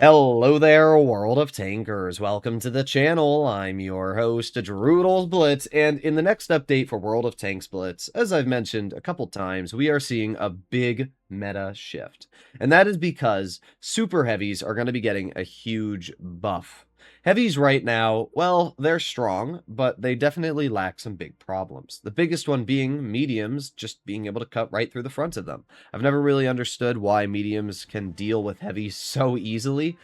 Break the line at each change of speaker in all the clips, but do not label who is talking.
Hello there, World of Tankers. Welcome to the channel. I'm your host, Droodles Blitz, and in the next update for World of Tanks Blitz, as I've mentioned a couple times, we are seeing a big meta shift. And that is because super heavies are going to be getting a huge buff. Heavies right now, well, they're strong, but they definitely lack some big problems. The biggest one being mediums just being able to cut right through the front of them. I've never really understood why mediums can deal with heavies so easily,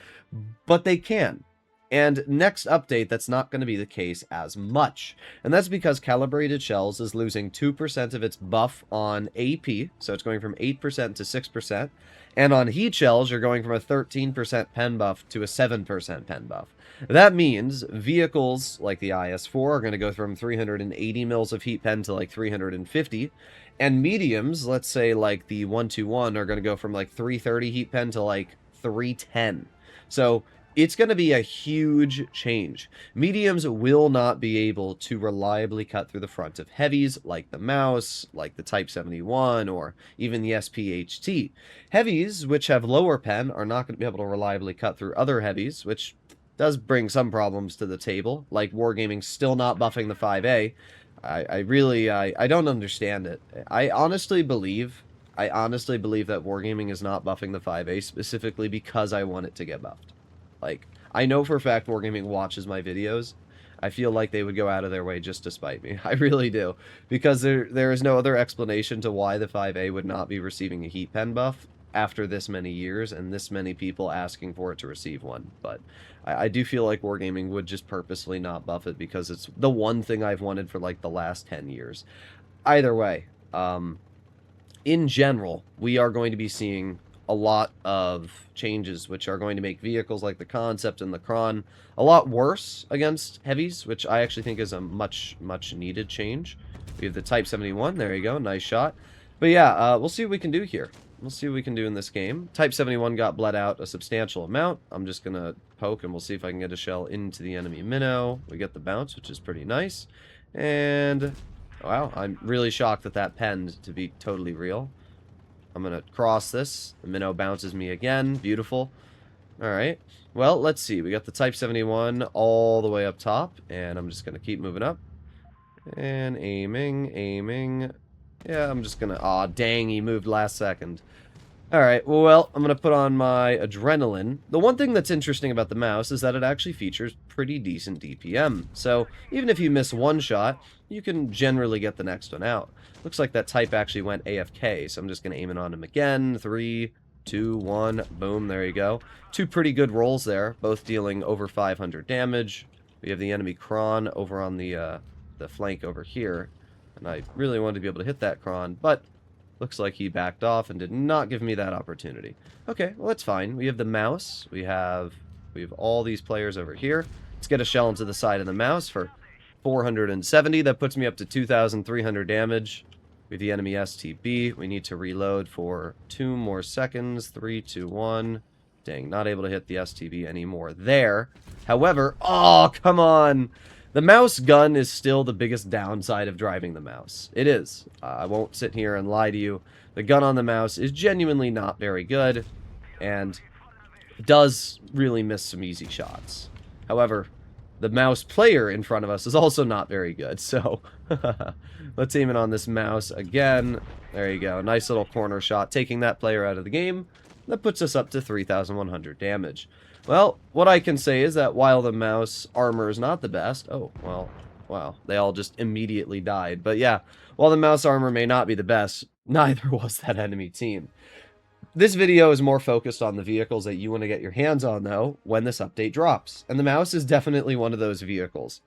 but they can. And next update, that's not going to be the case as much. And that's because Calibrated Shells is losing 2% of its buff on AP, so it's going from 8% to 6%. And on Heat Shells, you're going from a 13% pen buff to a 7% pen buff. That means vehicles like the IS-4 are going to go from 380 mils of heat pen to like 350, and mediums, let's say like the 121, are going to go from like 330 heat pen to like 310. So it's going to be a huge change. Mediums will not be able to reliably cut through the front of heavies like the Mouse, like the Type 71, or even the SPHT. Heavies, which have lower pen, are not going to be able to reliably cut through other heavies, which does bring some problems to the table, like Wargaming still not buffing the 5A. I don't understand it. I honestly believe that Wargaming is not buffing the 5A specifically because I want it to get buffed. Like, I know for a fact Wargaming watches my videos. I feel like they would go out of their way just to spite me. I really do. Because there is no other explanation to why the 5A would not be receiving a heat pen buff after this many years and this many people asking for it to receive one. But I do feel like Wargaming would just purposely not buff it because it's the one thing I've wanted for like the last 10 years. Either way, in general, we are going to be seeing a lot of changes which are going to make vehicles like the Concept and the Kron a lot worse against heavies, which I actually think is a much needed change. We have the Type 71, there you go, nice shot. But yeah, we'll see what we can do here. We'll see what we can do in this game. Type 71 got bled out a substantial amount. I'm just gonna poke and we'll see if I can get a shell into the enemy minnow. We get the bounce, which is pretty nice. And wow, I'm really shocked that that penned to be totally real. I'm going to cross this. The minnow bounces me again. Beautiful. Alright. Well, let's see. We got the Type 71 all the way up top. And I'm just going to keep moving up. And aiming. Yeah, I'm just going to... Aw, dang, he moved last second. Alright, well, I'm going to put on my Adrenaline. The one thing that's interesting about the Mouse is that it actually features pretty decent DPM. So, even if you miss one shot, you can generally get the next one out. Looks like that Type actually went AFK, so I'm just going to aim it on him again. 3, 2, 1, boom, there you go. Two pretty good rolls there, both dealing over 500 damage. We have the enemy Kron over on the flank over here. And I really wanted to be able to hit that Kron, but looks like he backed off and did not give me that opportunity. Okay, well, that's fine. We have the Mouse. We have all these players over here. Let's get a shell into the side of the Mouse for 470. That puts me up to 2,300 damage. With the enemy STB, we need to reload for 2 more seconds. 3, 2, 1. Dang, not able to hit the STB anymore there. However, oh, come on! The Mouse gun is still the biggest downside of driving the Mouse. It is. I won't sit here and lie to you. The gun on the Mouse is genuinely not very good, and does really miss some easy shots. However, the Mouse player in front of us is also not very good, so let's aim it on this Mouse again. There you go. Nice little corner shot, taking that player out of the game. That puts us up to 3,100 damage. Well, what I can say is that while the Mouse armor is not the best... Oh, well, wow. They all just immediately died. But yeah, while the Mouse armor may not be the best, neither was that enemy team. This video is more focused on the vehicles that you want to get your hands on, though, when this update drops. And the Mouse is definitely one of those vehicles.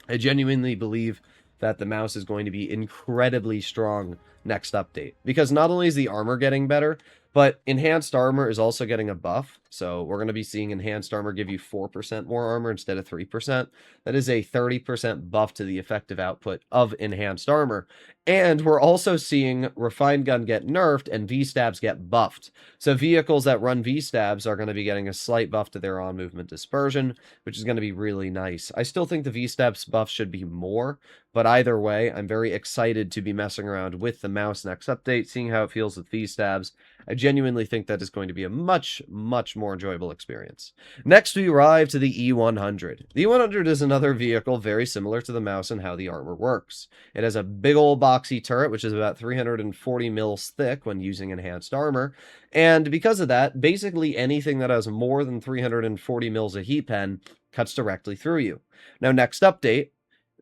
I genuinely believe that the Mouse is going to be incredibly strong next update. Because not only is the armor getting better, but Enhanced Armor is also getting a buff. So we're going to be seeing Enhanced Armor give you 4% more armor instead of 3%. That is a 30% buff to the effective output of Enhanced Armor. And we're also seeing Refined Gun get nerfed and V-Stabs get buffed. So vehicles that run V-Stabs are going to be getting a slight buff to their on-movement dispersion, which is going to be really nice. I still think the V-Stabs buff should be more, but either way, I'm very excited to be messing around with the Mouse next update, seeing how it feels with V-Stabs. I genuinely think that is going to be a much, much more enjoyable experience. Next, we arrive to the E100. The E100 is another vehicle very similar to the Mouse and how the armor works. It has a big old boxy turret, which is about 340 mils thick when using enhanced armor, and because of that, basically anything that has more than 340 mils of heat pen cuts directly through you. Now, next update,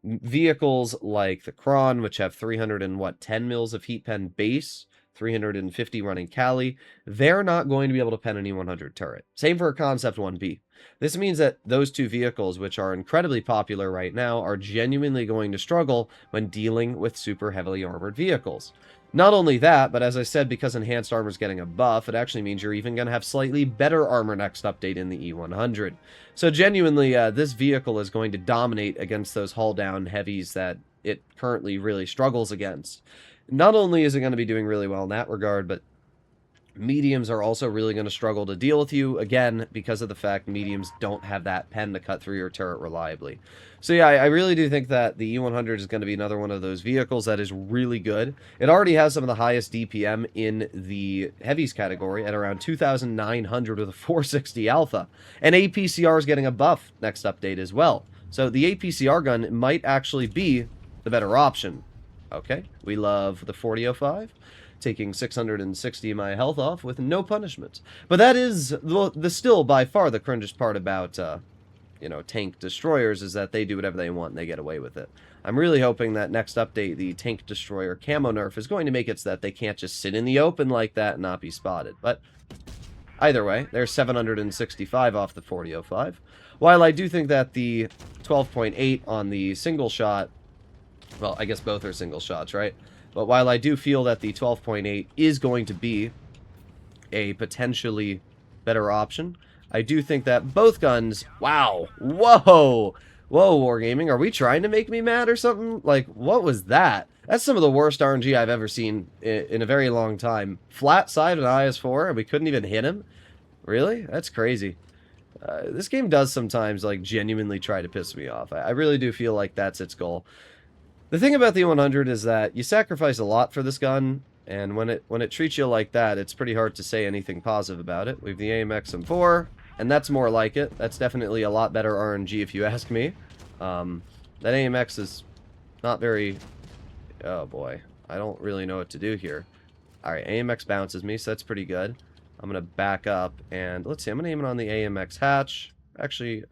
vehicles like the Kron, which have 310 mils of heat pen base, 350 running Cali, they're not going to be able to pen an E100 turret. Same for a Concept 1B. This means that those two vehicles, which are incredibly popular right now, are genuinely going to struggle when dealing with super heavily armored vehicles. Not only that, but as I said, because enhanced armor is getting a buff, it actually means you're even going to have slightly better armor next update in the E100. So genuinely, this vehicle is going to dominate against those hull-down heavies that it currently really struggles against. Not only is it going to be doing really well in that regard, but mediums are also really going to struggle to deal with you, again, because of the fact mediums don't have that pen to cut through your turret reliably. So yeah, I really do think that the E100 is going to be another one of those vehicles that is really good. It already has some of the highest DPM in the heavies category at around 2,900 with a 460 alpha. And APCR is getting a buff next update as well. So the APCR gun might actually be the better option. Okay, we love the 4005. Taking 660 of my health off with no punishment. But that is the still by far the cringiest part about, you know, tank destroyers, is that they do whatever they want and they get away with it. I'm really hoping that next update, the tank destroyer camo nerf, is going to make it so that they can't just sit in the open like that and not be spotted. But either way, there's 765 off the 4005. While I do think that the 12.8 on the single shot, well, I guess both are single shots, right? But while I do feel that the 12.8 is going to be a potentially better option, I do think that both guns... Wow! Whoa! Whoa, Wargaming, are we trying to make me mad or something? Like, what was that? That's some of the worst RNG I've ever seen in a very long time. Flat side on IS-4, and we couldn't even hit him? Really? That's crazy. This game does sometimes, like, genuinely try to piss me off. I really do feel like that's its goal. The thing about the 100 is that you sacrifice a lot for this gun, and when it treats you like that, it's pretty hard to say anything positive about it. We have the AMX M4, and that's more like it. That's definitely a lot better RNG if you ask me. That AMX is not very... Oh boy, I don't really know what to do here. Alright, AMX bounces me, so that's pretty good. I'm going to back up, and let's see, I'm going to aim it on the AMX hatch. Actually,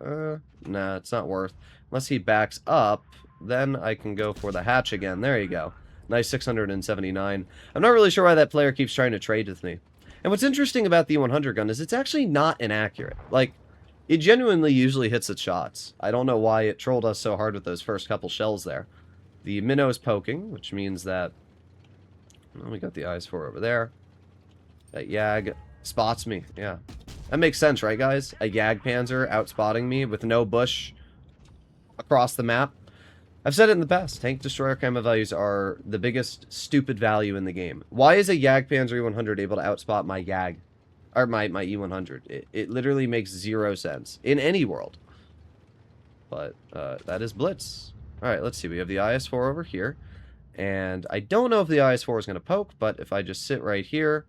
nah, it's not worth. Unless he backs up, then I can go for the hatch again. There you go. Nice 679. I'm not really sure why that player keeps trying to trade with me. And what's interesting about the 100 gun is it's actually not inaccurate. Like, it genuinely usually hits its shots. I don't know why it trolled us so hard with those first couple shells there. The minnow is poking, which means that... Well, we got the IS-4 over there. That Yag spots me. Yeah. That makes sense, right, guys? A Yag Panzer outspotting me with no bush across the map. I've said it in the past, tank destroyer camo values are the biggest stupid value in the game. Why is a Jagdpanzer E100 able to outspot my Yag, or my E100? It literally makes zero sense in any world. But that is Blitz. Alright, let's see, we have the IS-4 over here, and I don't know if the IS-4 is going to poke, but if I just sit right here,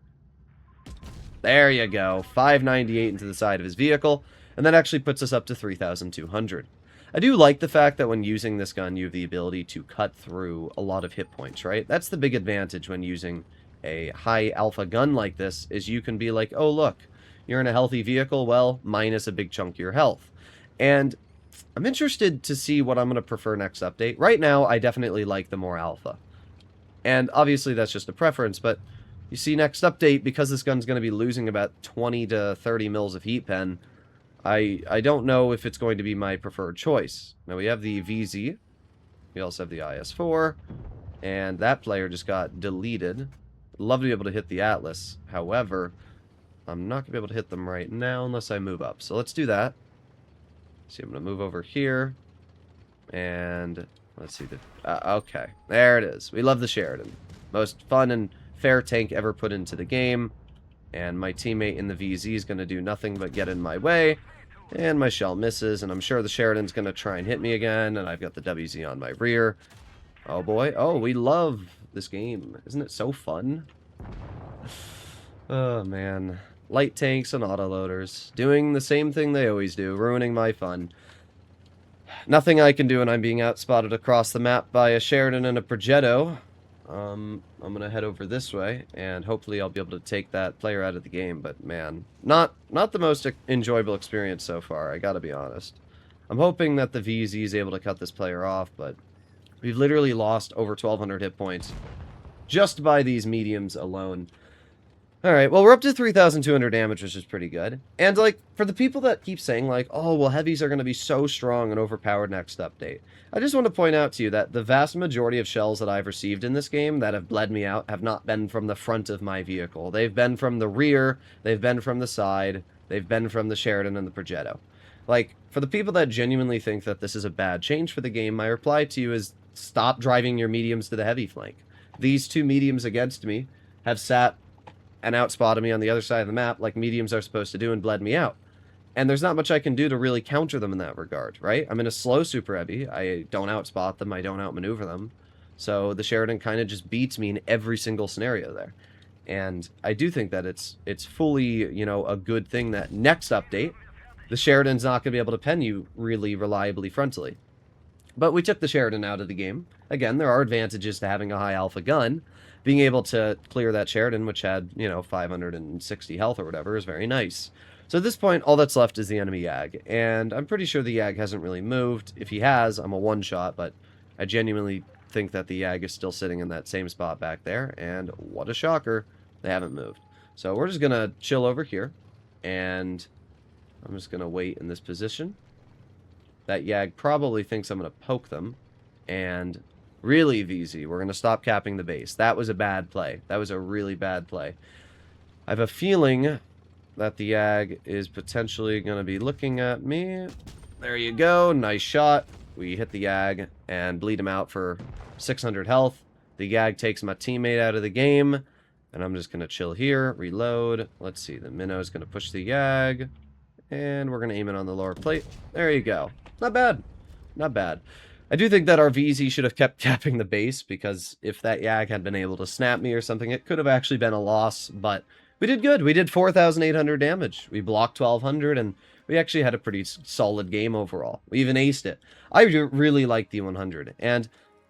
there you go, 598 into the side of his vehicle, and that actually puts us up to 3,200. I do like the fact that when using this gun, you have the ability to cut through a lot of hit points, right? That's the big advantage when using a high alpha gun like this, is you can be like, oh, look, you're in a healthy vehicle, well, minus a big chunk of your health. And I'm interested to see what I'm going to prefer next update. Right now, I definitely like the more alpha. And obviously, that's just a preference, but you see, next update, because this gun's going to be losing about 20 to 30 mils of heat pen, I don't know if it's going to be my preferred choice. Now, we have the VZ. We also have the IS-4. And that player just got deleted. Love to be able to hit the Atlas. However, I'm not going to be able to hit them right now unless I move up. So let's do that. See, I'm going to move over here. And let's see. Okay, there it is. We love the Sheridan. Most fun and fair tank ever put into the game. And my teammate in the VZ is going to do nothing but get in my way. And my shell misses, and I'm sure the Sheridan's going to try and hit me again, and I've got the WZ on my rear. Oh boy. Oh, we love this game. Isn't it so fun? Oh, man. Light tanks and autoloaders. Doing the same thing they always do, ruining my fun. Nothing I can do, and I'm being outspotted across the map by a Sheridan and a Progetto. I'm gonna head over this way, and hopefully I'll be able to take that player out of the game, but man, not the most enjoyable experience so far, I gotta be honest. I'm hoping that the VZ is able to cut this player off, but we've literally lost over 1,200 hit points just by these mediums alone. Alright, well, we're up to 3,200 damage, which is pretty good. And, like, for the people that keep saying, like, oh, well, heavies are going to be so strong and overpowered next update, I just want to point out to you that the vast majority of shells that I've received in this game that have bled me out have not been from the front of my vehicle. They've been from the rear, they've been from the side, they've been from the Sheridan and the Progetto. Like, for the people that genuinely think that this is a bad change for the game, my reply to you is stop driving your mediums to the heavy flank. These two mediums against me have sat and outspotted me on the other side of the map like mediums are supposed to do and bled me out. And there's not much I can do to really counter them in that regard, right? I'm in a slow super heavy. I don't outspot them. I don't outmaneuver them. So the Sheridan kind of just beats me in every single scenario there. And I do think that it's fully, you know, a good thing that next update, the Sheridan's not going to be able to pen you really reliably frontally. But we took the Sheridan out of the game. Again, there are advantages to having a high alpha gun. Being able to clear that Sheridan, which had, you know, 560 health or whatever, is very nice. So at this point, all that's left is the enemy Yag. And I'm pretty sure the Yag hasn't really moved. If he has, I'm a one-shot, but I genuinely think that the Yag is still sitting in that same spot back there. And what a shocker, they haven't moved. So we're just going to chill over here. And I'm just going to wait in this position. That Yag probably thinks I'm going to poke them. And really, VZ, we're going to stop capping the base. That was a bad play. That was a really bad play. I have a feeling that the Yag is potentially going to be looking at me. There you go. Nice shot. We hit the Yag and bleed him out for 600 health. The Yag takes my teammate out of the game. And I'm just going to chill here. Reload. Let's see. The Minnow is going to push the Yag. And we're going to aim it on the lower plate. There you go. Not bad. Not bad. I do think that our VZ should have kept capping the base, because if that Yag had been able to snap me or something, it could have actually been a loss, but we did good. We did 4,800 damage. We blocked 1,200, and we actually had a pretty solid game overall. We even aced it. I really like the 100, and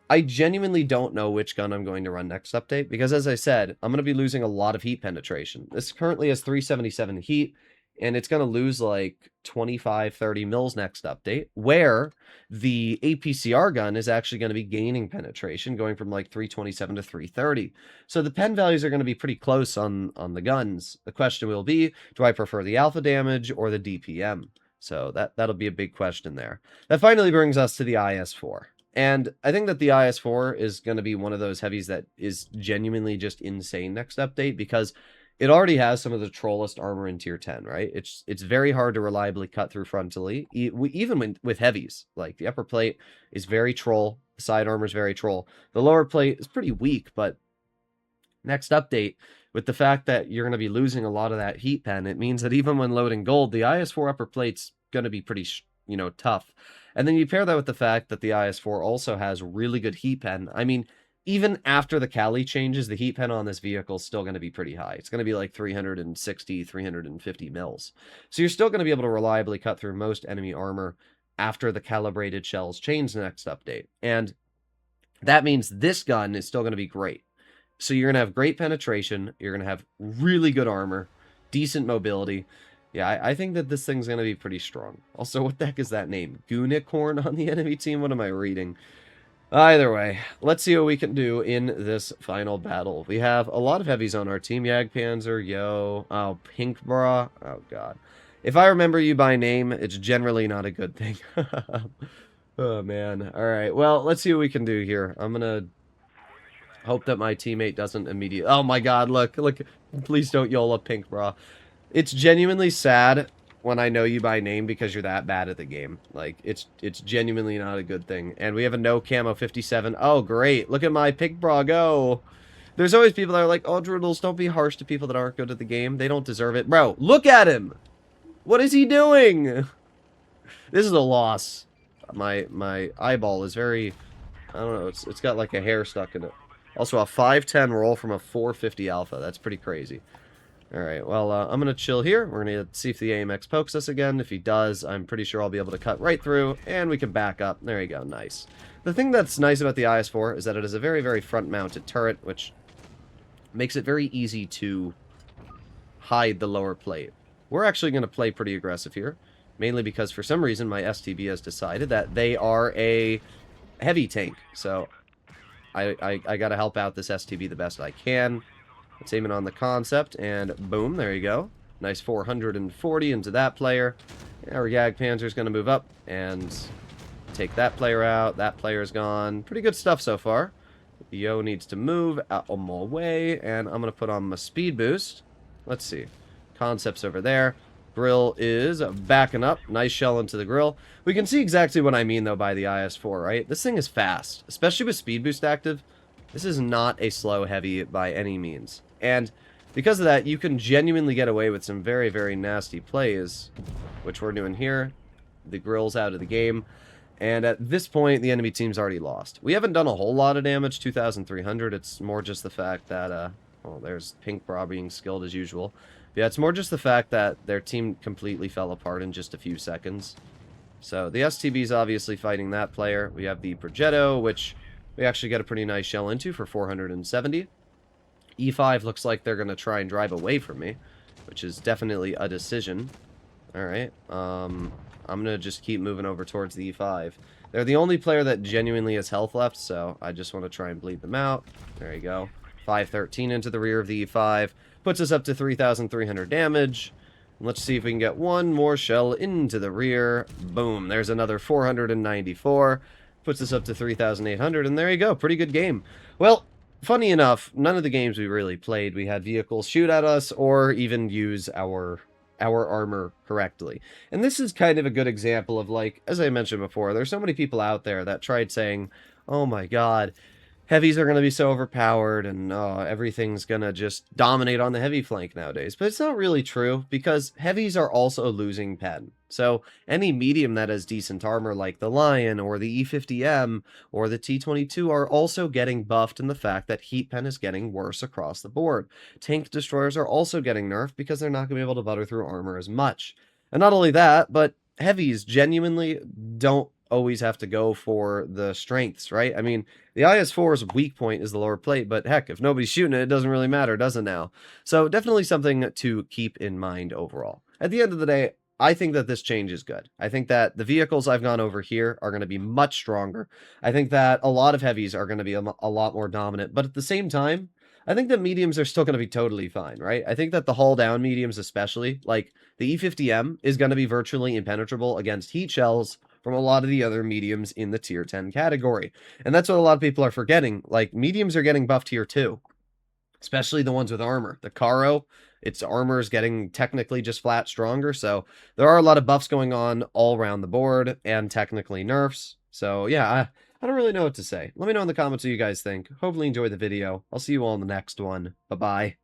I genuinely don't know which gun I'm going to run next update, because as I said, I'm going to be losing a lot of heat penetration. This currently has 377 heat, and it's going to lose like 25, 30 mils next update, where the APCR gun is actually going to be gaining penetration, going from like 327 to 330. So the pen values are going to be pretty close on the guns. The question will be, do I prefer the alpha damage or the DPM? So that'll be a big question there. That finally brings us to the IS-4. And I think that the IS-4 is going to be one of those heavies that is genuinely just insane next update, because it already has some of the trollest armor in tier 10, right? It's very hard to reliably cut through frontally, even with heavies. Like, the upper plate is very troll, the side armor is very troll. The lower plate is pretty weak, but next update, with the fact that you're going to be losing a lot of that heat pen, it means that even when loading gold, the IS-4 upper plate's going to be pretty, you know, tough. And then you pair that with the fact that the IS-4 also has really good heat pen. I mean, even after the Kali changes, the heat pen on this vehicle is still going to be pretty high. It's going to be like 360, 350 mils. So you're still going to be able to reliably cut through most enemy armor after the calibrated shells change next update. And that means this gun is still going to be great. So you're going to have great penetration. You're going to have really good armor, decent mobility. Yeah, I think that this thing's going to be pretty strong. Also, what the heck is that name? Goonicorn on the enemy team? What am I reading? Either way, let's see what we can do in this final battle. We have a lot of heavies on our team. Jagdpanzer, Yo, oh, Pink Bra. Oh, God. If I remember you by name, it's generally not a good thing. Oh, man. All right, well, let's see what we can do here. I'm going to hope that my teammate doesn't immediately... Oh, my God, look. Please don't YOLO Pink Bra. It's genuinely sad when I know you by name because you're that bad at the game. Like, it's genuinely not a good thing. And we have a no camo 57. Oh, great. Look at my Pink Bra go. There's always people that are like, oh, Droodles, don't be harsh to people that aren't good at the game. They don't deserve it. Bro, look at him. What is he doing? This is a loss. My eyeball is very... I don't know. It's got like a hair stuck in it. Also, a 510 roll from a 450 alpha. That's pretty crazy. Alright, well, I'm going to chill here. We're going to see if the AMX pokes us again. If he does, I'm pretty sure I'll be able to cut right through, and we can back up. There you go, nice. The thing that's nice about the IS-4 is that it is a very, very front-mounted turret, which makes it very easy to hide the lower plate. We're actually going to play pretty aggressive here, mainly because for some reason my STB has decided that they are a heavy tank, so I got to help out this STB the best I can. Let's aim it on the concept, and boom, there you go. Nice 440 into that player. Our Jagdpanzer's going to move up and take that player out. That player's gone. Pretty good stuff so far. Yo needs to move out of my way, and I'm going to put on my speed boost. Let's see. Concept's over there. Grill is backing up. Nice shell into the grill. We can see exactly what I mean, though, by the IS-4, right? This thing is fast, especially with speed boost active. This is not a slow heavy by any means. And because of that, you can genuinely get away with some very, very nasty plays, which we're doing here. The grill's out of the game. And at this point, the enemy team's already lost. We haven't done a whole lot of damage, 2,300. It's more just the fact that, well, there's Pink Bra being skilled as usual. But yeah, it's more just the fact that their team completely fell apart in just a few seconds. So the STB's obviously fighting that player. We have the Progetto, which we actually get a pretty nice shell into for 470. E5 looks like they're going to try and drive away from me, which is definitely a decision. Alright, I'm going to just keep moving over towards the E5. They're the only player that genuinely has health left, so I just want to try and bleed them out. There you go. 513 into the rear of the E5. Puts us up to 3,300 damage. Let's see if we can get one more shell into the rear. Boom, there's another 494. Puts us up to 3,800, and there you go. Pretty good game. Well, funny enough, none of the games we really played, we had vehicles shoot at us or even use our armor correctly. And this is kind of a good example of, like, as I mentioned before, there's so many people out there that tried saying, oh my god, heavies are going to be so overpowered and everything's going to just dominate on the heavy flank nowadays. But it's not really true, because heavies are also losing pen. So any medium that has decent armor like the Lion or the E50M or the T22 are also getting buffed in the fact that heat pen is getting worse across the board. Tank destroyers are also getting nerfed because they're not going to be able to butter through armor as much. And not only that, but heavies genuinely don't always have to go for the strengths, right? I mean, the IS-4's weak point is the lower plate, but heck, if nobody's shooting it, it doesn't really matter, does it now? So definitely something to keep in mind overall. At the end of the day, I think that this change is good. I think that the vehicles I've gone over here are going to be much stronger. I think that a lot of heavies are going to be a lot more dominant, but at the same time, I think that mediums are still going to be totally fine, right? I think that the hull down mediums especially, like the E50M, is going to be virtually impenetrable against heat shells from a lot of the other mediums in the tier 10 category. And that's what a lot of people are forgetting. Like, mediums are getting buffed here too, especially the ones with armor. The Caro, its armor is getting technically just flat stronger, so there are a lot of buffs going on all around the board, and technically nerfs. So yeah, I don't really know what to say. Let me know in the comments what you guys think. Hopefully you enjoyed the video. I'll see you all in the next one. Bye-bye.